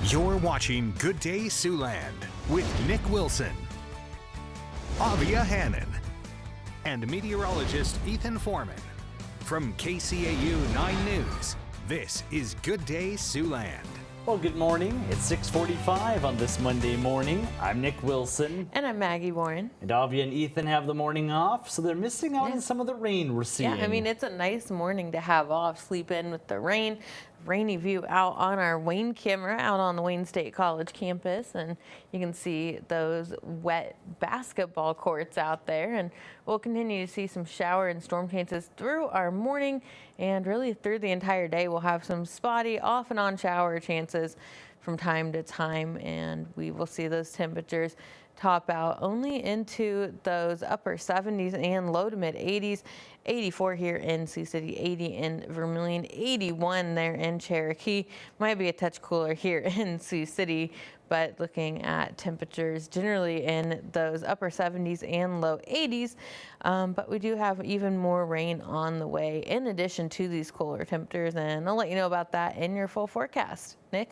You're watching Good Day Siouxland with Nick Wilson, Avia Hannon, and meteorologist Ethan Foreman. From KCAU 9 News, this is Good Day Siouxland. Well, good morning. It's 6:45 on this Monday morning. I'm Nick Wilson. And I'm Maggie Warren. And Avia and Ethan have the morning off, so they're missing out on some of the rain we're seeing. Yeah, I mean, it's a nice morning to have off, sleep in with the rain. Rainy view out on our Wayne camera out on the Wayne State College campus, and you can see those wet basketball courts out there, and we'll continue to see some shower and storm chances through our morning and really through the entire day. We'll have some spotty off and on shower chances from time to time, and we will see those temperatures top out only into those upper 70s and low to mid 80s. 84 here in Sioux City, 80 in Vermilion, 81 there in Cherokee. Might be a touch cooler here in Sioux City, but looking at temperatures generally in those upper 70s and low 80s. But we do have even more rain on the way in addition to these cooler temperatures, and I'll let you know about that in your full forecast. Nick?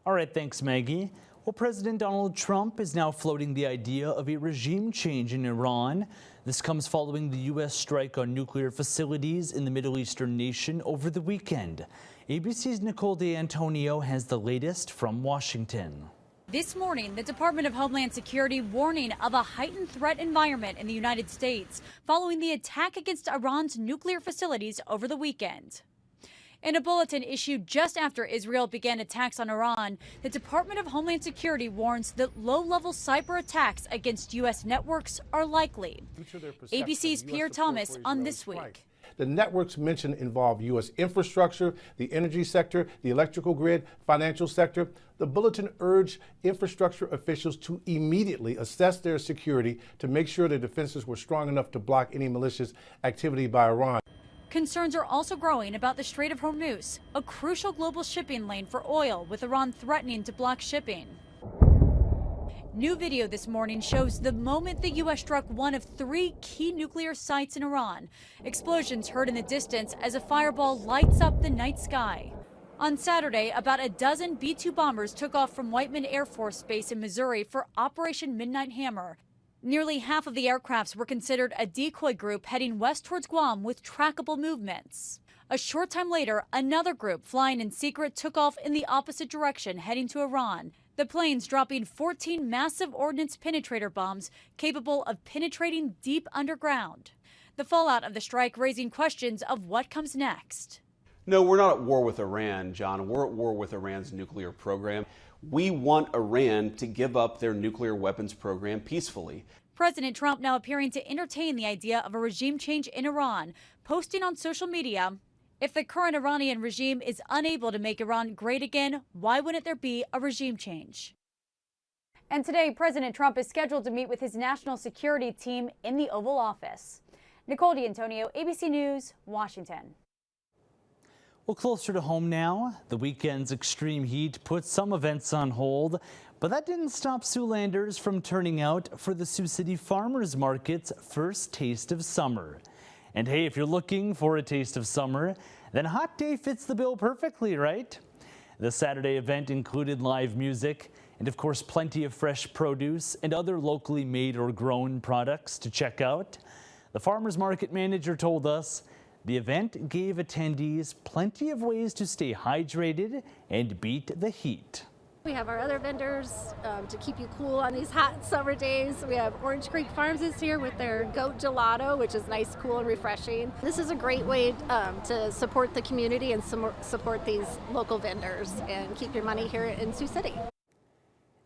All right, thanks, Maggie. Well, President Donald Trump is now floating the idea of a regime change in Iran. This comes following the U.S. strike on nuclear facilities in the Middle Eastern nation over the weekend. ABC's Nicole D'Antonio has the latest from Washington. This morning, the Department of Homeland Security warning of a heightened threat environment in the United States following the attack against Iran's nuclear facilities over the weekend. In a bulletin issued just after Israel began attacks on Iran, the Department of Homeland Security warns that low-level cyber attacks against U.S. networks are likely. ABC's Pierre Thomas on This Week. The networks mentioned involve U.S. infrastructure, the energy sector, the electrical grid, financial sector. The bulletin urged infrastructure officials to immediately assess their security to make sure their defenses were strong enough to block any malicious activity by Iran. Concerns are also growing about the Strait of Hormuz, a crucial global shipping lane for oil, with Iran threatening to block shipping. New video this morning shows the moment the U.S. struck one of 3 key nuclear sites in Iran. Explosions heard in the distance as a fireball lights up the night sky. On Saturday, about a dozen B-2 bombers took off from Whiteman Air Force Base in Missouri for Operation Midnight Hammer. Nearly half of the aircrafts were considered a decoy group heading west towards Guam with trackable movements. A short time later, another group flying in secret took off in the opposite direction, heading to Iran. The planes dropping 14 massive ordnance penetrator bombs capable of penetrating deep underground. The fallout of the strike raising questions of what comes next. No, we're not at war with Iran, John. We're at war with Iran's nuclear program. We want Iran to give up their nuclear weapons program peacefully. President Trump now appearing to entertain the idea of a regime change in Iran, posting on social media, "If the current Iranian regime is unable to make Iran great again, why wouldn't there be a regime change?" And today, President Trump is scheduled to meet with his national security team in the Oval Office. Nicole D'Antonio, ABC News, Washington. Well, closer to home now, the weekend's extreme heat put some events on hold, but that didn't stop Siouxlanders from turning out for the Sioux City Farmers Market's first taste of summer. And hey, if you're looking for a taste of summer, then Hot Day fits the bill perfectly, right? The Saturday event included live music and, of course, plenty of fresh produce and other locally made or grown products to check out. The Farmers Market manager told us the event gave attendees plenty of ways to stay hydrated and beat the heat. We have our other vendors to keep you cool on these hot summer days. We have Orange Creek Farms is here with their goat gelato, which is nice, cool, and refreshing. This is a great way to support the community and support these local vendors and keep your money here in Sioux City.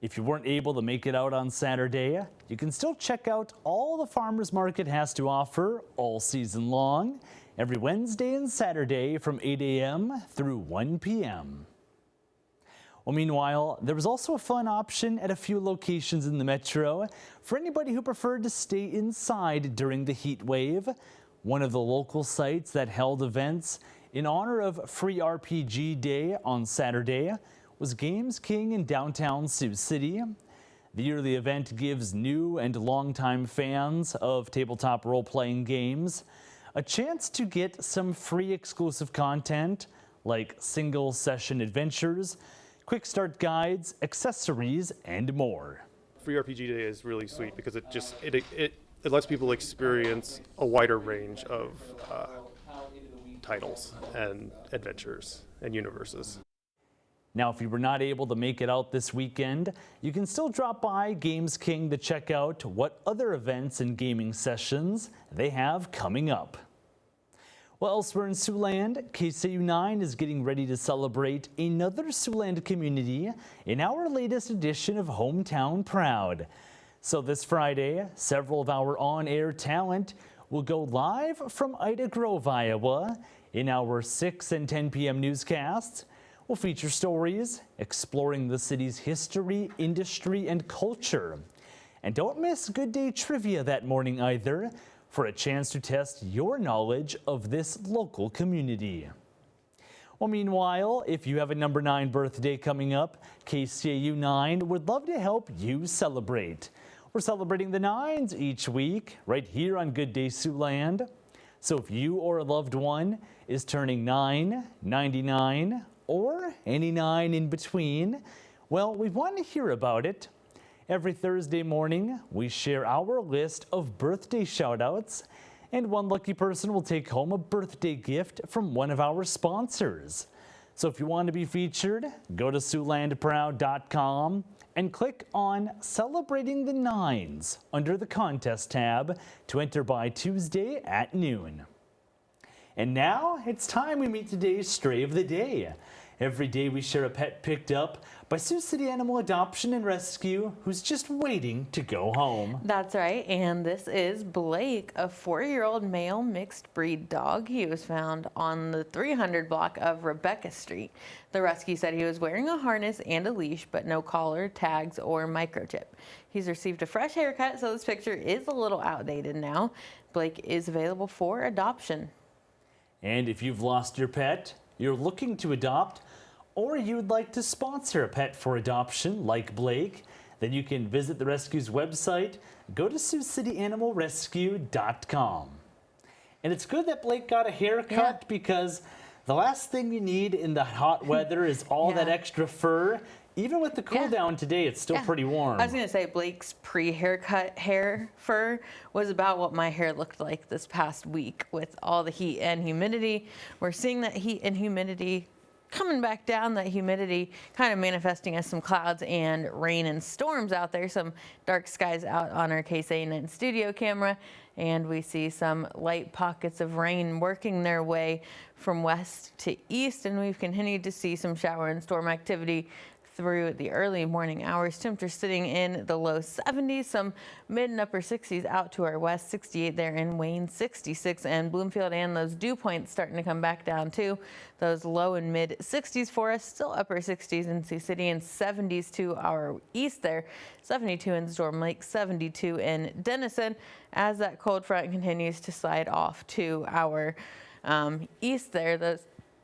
If you weren't able to make it out on Saturday, you can still check out all the Farmers Market has to offer all season long, every Wednesday and Saturday from 8 a.m. through 1 p.m. Well, meanwhile, there was also a fun option at a few locations in the metro for anybody who preferred to stay inside during the heat wave. One of the local sites that held events in honor of Free RPG Day on Saturday was Games King in downtown Sioux City. The yearly event gives new and longtime fans of tabletop role-playing games a chance to get some free exclusive content like single session adventures, quick start guides, accessories, and more. Free RPG Day is really sweet because it lets people experience a wider range of titles and adventures and universes. Now, if you were not able to make it out this weekend, you can still drop by Games King to check out what other events and gaming sessions they have coming up. Well, elsewhere in Siouxland, KCAU-9 is getting ready to celebrate another Siouxland community in our latest edition of Hometown Proud. So this Friday, several of our on-air talent will go live from Ida Grove, Iowa in our 6 and 10 p.m. newscasts. We'll feature stories exploring the city's history, industry, and culture. And don't miss Good Day Trivia that morning either for a chance to test your knowledge of this local community. Well, meanwhile, if you have a number 9 birthday coming up, KCAU-9 would love to help you celebrate. We're celebrating the 9s each week right here on Good Day Siouxland. So if you or a loved one is turning 9, 99, or any 9 in between, well, we want to hear about it. Every Thursday morning, we share our list of birthday shout-outs, and one lucky person will take home a birthday gift from one of our sponsors. So if you want to be featured, go to siouxlandproud.com and click on Celebrating the 9s under the Contest tab to enter by Tuesday at noon. And now it's time we meet today's Stray of the Day. Every day we share a pet picked up by Sioux City Animal Adoption and Rescue who's just waiting to go home. That's right, and this is Blake, a 4-year-old male mixed breed dog. He was found on the 300 block of Rebecca Street. The rescue said he was wearing a harness and a leash, but no collar, tags, or microchip. He's received a fresh haircut, so this picture is a little outdated now. Blake is available for adoption. And if you've lost your pet, you're looking to adopt, or you'd like to sponsor a pet for adoption like Blake, then you can visit the rescue's website. Go to SiouxCityAnimalRescue.com. And it's good that Blake got a haircut because the last thing you need in the hot weather is all that extra fur. Even with the cool down today, it's still pretty warm. I was going to say Blake's pre-haircut hair fur was about what my hair looked like this past week with all the heat and humidity. We're seeing that heat and humidity coming back down, that humidity kind of manifesting as some clouds and rain and storms out there, some dark skies out on our KCAU-9 studio camera, and we see some light pockets of rain working their way from west to east, and we've continued to see some shower and storm activity through the early morning hours. Temperatures sitting in the low 70s, some mid and upper 60s out to our west, 68 there in Wayne, 66 in Bloomfield, and those dew points starting to come back down too. Those low and mid 60s for us, still upper 60s in Sioux City and 70s to our east there, 72 in Storm Lake, 72 in Denison as that cold front continues to slide off to our east there. Those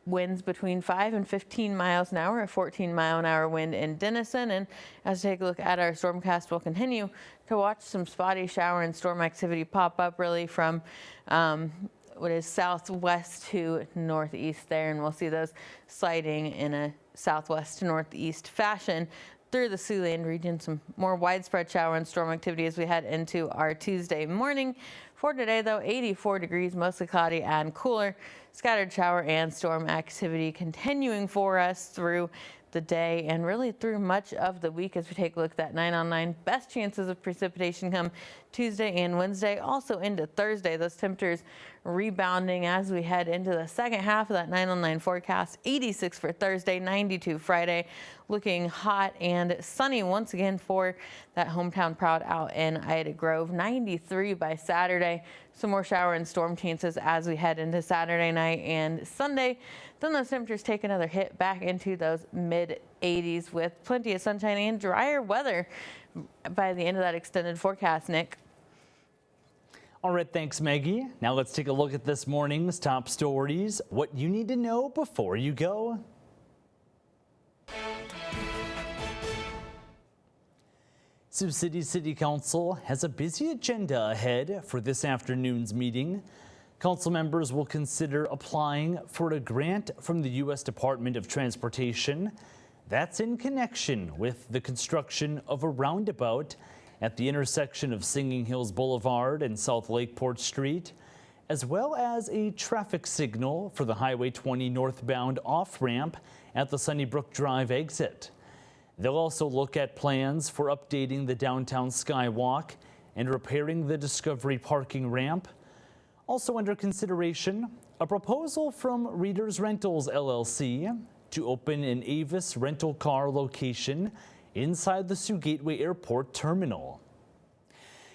winds between 5 and 15 miles an hour, a 14-mile-an-hour wind in Denison. And as we take a look at our stormcast, we'll continue to watch some spotty shower and storm activity pop up really from what is southwest to northeast there. And we'll see those sliding in a southwest to northeast fashion through the Siouxland region. Some more widespread shower and storm activity as we head into our Tuesday morning. For today, though, 84 degrees, mostly cloudy and cooler. Scattered shower and storm activity continuing for us through the day and really through much of the week as we take a look at that 9 on 9. Best chances of precipitation come Tuesday and Wednesday, also into Thursday. Those temperatures rebounding as we head into the second half of that 9 on 9 forecast. 86 for Thursday, 92 Friday. Looking hot and sunny once again for that Hometown Proud out in Ida Grove. 93 by Saturday. Some more shower and storm chances as we head into Saturday night and Sunday. Then those temperatures take another hit back into those mid 80s with plenty of sunshine and drier weather by the end of that extended forecast, Nick. All right, thanks, Maggie. Now let's take a look at this morning's top stories. What you need to know before you go. Sioux City City Council has a busy agenda ahead for this afternoon's meeting. Council members will consider applying for a grant from the U.S. Department of Transportation. That's in connection with the construction of a roundabout at the intersection of Singing Hills Boulevard and South Lakeport Street, as well as a traffic signal for the Highway 20 northbound off-ramp at the Sunnybrook Drive exit. They'll also look at plans for updating the downtown skywalk and repairing the Discovery parking ramp. Also under consideration, a proposal from Readers Rentals LLC to open an Avis rental car location inside the Sioux Gateway Airport terminal.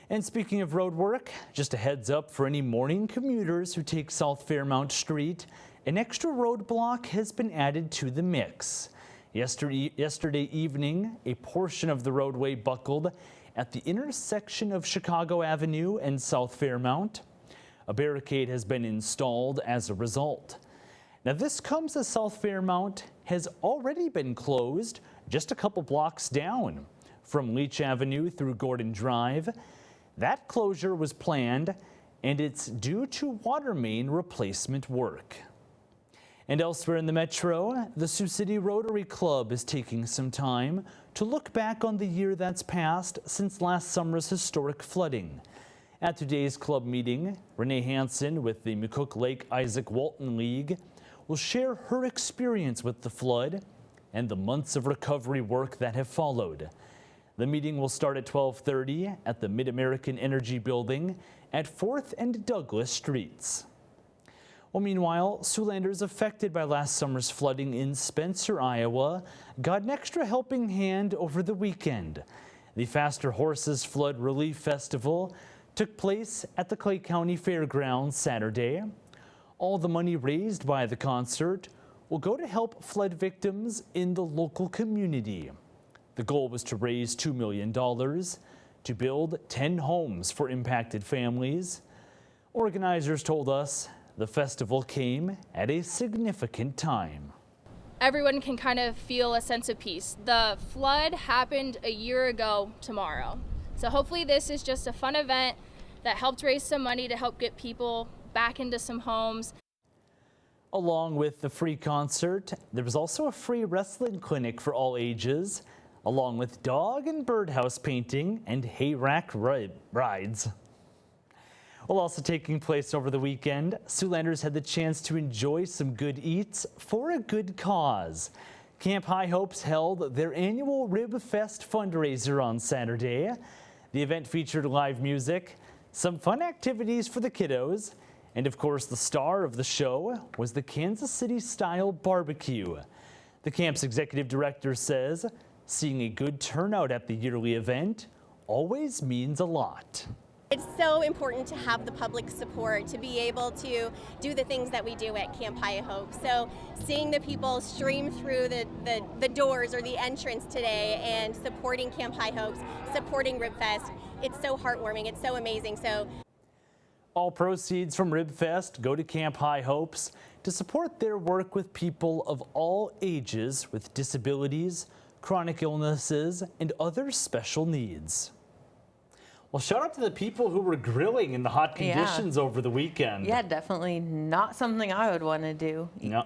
And speaking of road work, just a heads up for any morning commuters who take South Fairmount Street, an extra roadblock has been added to the mix. Yesterday evening, a portion of the roadway buckled at the intersection of Chicago Avenue and South Fairmount. A barricade has been installed as a result. Now this comes as South Fairmount has already been closed just a couple blocks down from Leach Avenue through Gordon Drive. That closure was planned and it's due to water main replacement work. And elsewhere in the metro, the Sioux City Rotary Club is taking some time to look back on the year that's passed since last summer's historic flooding. At today's club meeting, Renee Hansen with the McCook Lake Isaac Walton League will share her experience with the flood and the months of recovery work that have followed. The meeting will start at 12:30 at the Mid-American Energy Building at 4th and Douglas Streets. Well, meanwhile, Siouxlanders affected by last summer's flooding in Spencer, Iowa, got an extra helping hand over the weekend. The Faster Horses Flood Relief Festival took place at the Clay County Fairgrounds Saturday. All the money raised by the concert will go to help flood victims in the local community. The goal was to raise $2 million to build 10 homes for impacted families. Organizers told us the festival came at a significant time. Everyone can kind of feel a sense of peace. The flood happened a year ago tomorrow. So hopefully this is just a fun event that helped raise some money to help get people back into some homes. Along with the free concert, there was also a free wrestling clinic for all ages, along with dog and birdhouse painting and hay rack rides. While also taking place over the weekend, Siouxlanders had the chance to enjoy some good eats for a good cause. Camp High Hopes held their annual Rib Fest fundraiser on Saturday. The event featured live music, some fun activities for the kiddos, and of course the star of the show was the Kansas City-style barbecue. The camp's executive director says seeing a good turnout at the yearly event always means a lot. It's so important to have the public support to be able to do the things that we do at Camp High Hope. So seeing the people stream through the doors or the entrance today and supporting Camp High Hopes, supporting Rib Fest, it's so heartwarming, it's so amazing. So all proceeds from Rib Fest go to Camp High Hopes to support their work with people of all ages with disabilities, chronic illnesses, and other special needs. Well, shout out to the people who were grilling in the hot conditions over the weekend. Yeah, definitely not something I would want to do. No,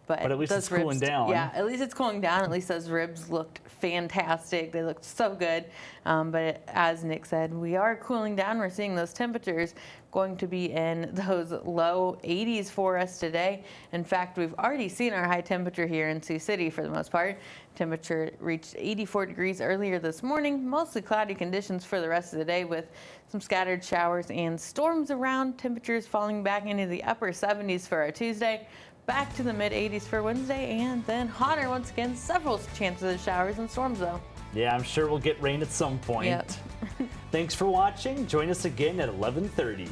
but at least it's ribs, cooling down. Yeah, at least it's cooling down. At least those ribs looked fantastic. They looked so good. But as Nick said, we are cooling down. We're seeing those temperatures going to be in those low 80s for us today. In fact, we've already seen our high temperature here in Sioux City for the most part. Temperature reached 84 degrees earlier this morning. Mostly cloudy conditions for the rest of the day with some scattered showers and storms around. Temperatures falling back into the upper 70s for our Tuesday. Back to the mid 80s for Wednesday, and then hotter once again. Several chances of showers and storms though. Yeah, I'm sure we'll get rain at some point. Yep. Thanks for watching. Join us again at 11:30.